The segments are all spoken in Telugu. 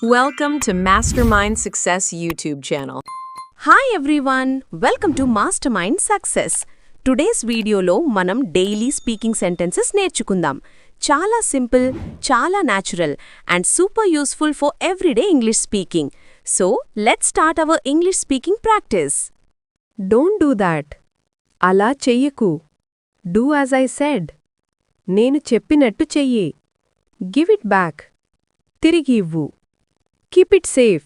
Welcome to Mastermind Success YouTube channel. Hi everyone, welcome to Mastermind Success. Today's videoలో మనం డైలీ స్పీకింగ్ సెంటెన్సెస్ నేర్చుకుందాం. చాలా సింపుల్, చాలా natural and super useful for everyday English speaking. So let's start our English speaking practice. Don't do that. అలా చెయ్యకు. Do as I said. నేను చెప్పినట్టు చెయ్యి. Give it back. తిరిగి ఇవ్వు. Keep it safe.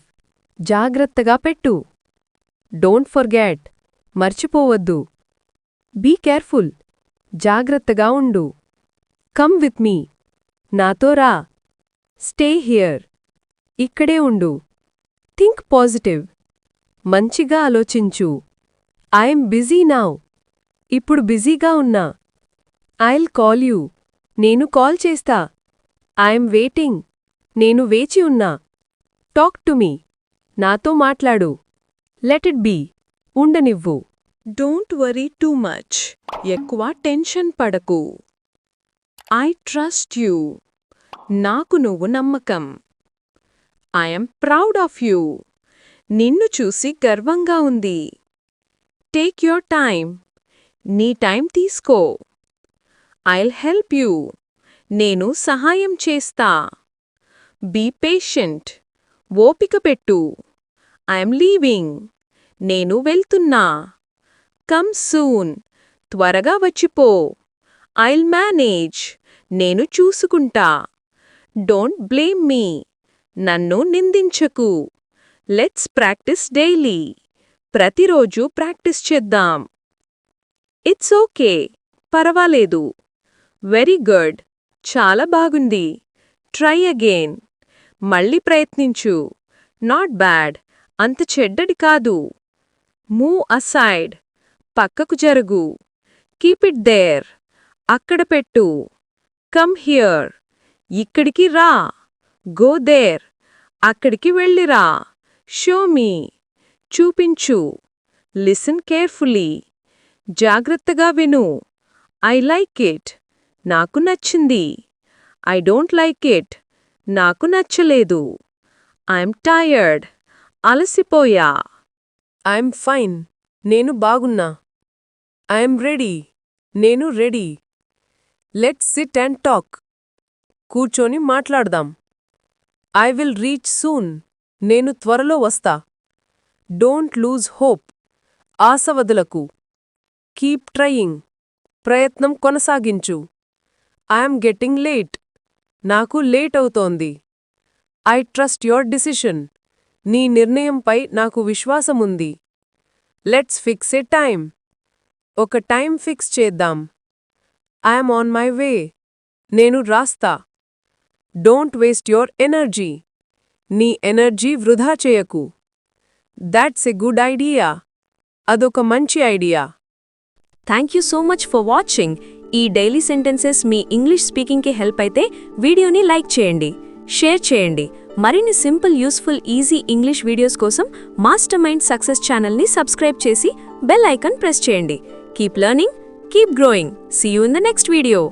జాగ్రత్తగా పెట్టు. Don't forget. మర్చిపోవద్దు. Be careful. జాగ్రత్తగా ఉండు. Come with me. నాతో రా. Stay here. ఇక్కడే ఉండు. Think positive. మంచిగా ఆలోచించు. I'm busy now. ఇప్పుడు బిజీగా ఉన్నా. I'll call you. నేను కాల్ చేస్తా. I'm waiting. నేను వేచి ఉన్నా. Talk to me. నాతో మాట్లాడు. Let it be. ఉండనివ్వు. Don't worry too much. ఎక్కువ టెన్షన్ పడకు. I trust you. నాకు నువ్వు నమ్మకం. I am proud of you. నిన్ను చూసి గర్వంగా ఉంది. Take your time. నీ టైం తీసుకో. I'll help you. నేను సహాయం చేస్తా. Be patient. ఓపిక పెట్టు. I'm leaving. నేను వెళ్తున్నా. Come soon. త్వరగా వచ్చిపో. I'll manage. నేను చూసుకుంటా. Don't blame me. నన్ను నిందించకు. Let's practise daily. ప్రతిరోజు ప్రాక్టీస్ చేద్దాం. It's okay. పర్వాలేదు. Very good. చాలా బాగుంది. Try again. మళ్ళీ ప్రయత్నించు. Not bad. అంత చెడ్డది కాదు. Move aside. పక్కకు జరుగు. Keep it there. అక్కడ పెట్టు. Come here. ఇక్కడికి రా. Go there. అక్కడికి వెళ్ళిరా. Show me. చూపించు. Listen carefully. జాగ్రత్తగా విను. I like it. నాకు నచ్చింది. I don't like it. నాకు నచ్చలేదు. I'm tired. అలసిపోయా. I'm fine. నేను బాగున్నా. I'm ready. నేను ready. Let's sit and talk. కూర్చొని మాట్లాడదాం. I will reach soon. నేను త్వరలో వస్తా. Don't lose hope. ఆశ వదలకు. Keep trying. ప్రయత్నం కొనసాగించు. I'm getting late. నాకు లేట్ అవుతోంది. I trust your decision. నీ నిర్ణయంపై నాకు విశ్వాసముంది. Let's fix a time. ఒక టైం ఫిక్స్ చేద్దాం. I'm on my way. నేను రాస్తా. Don't waste your energy. నీ ఎనర్జీ వృధా చేయకు. That's a good idea. అదొక మంచి idea. Thank you so much for watching. ఈ డైలీ సెంటెన్సెస్ మీ ఇంగ్లీష్ స్పీకింగ్కి హెల్ప్ అయితే వీడియోని లైక్ చేయండి, షేర్ చేయండి. మరిన్ని simple, useful, easy English videos కోసం మాస్టర్ మైండ్ సక్సెస్ ఛానల్ని సబ్స్క్రైబ్ చేసి బెల్ ఐకాన్ ప్రెస్ చేయండి. Keep learning, keep growing. See you in the next video.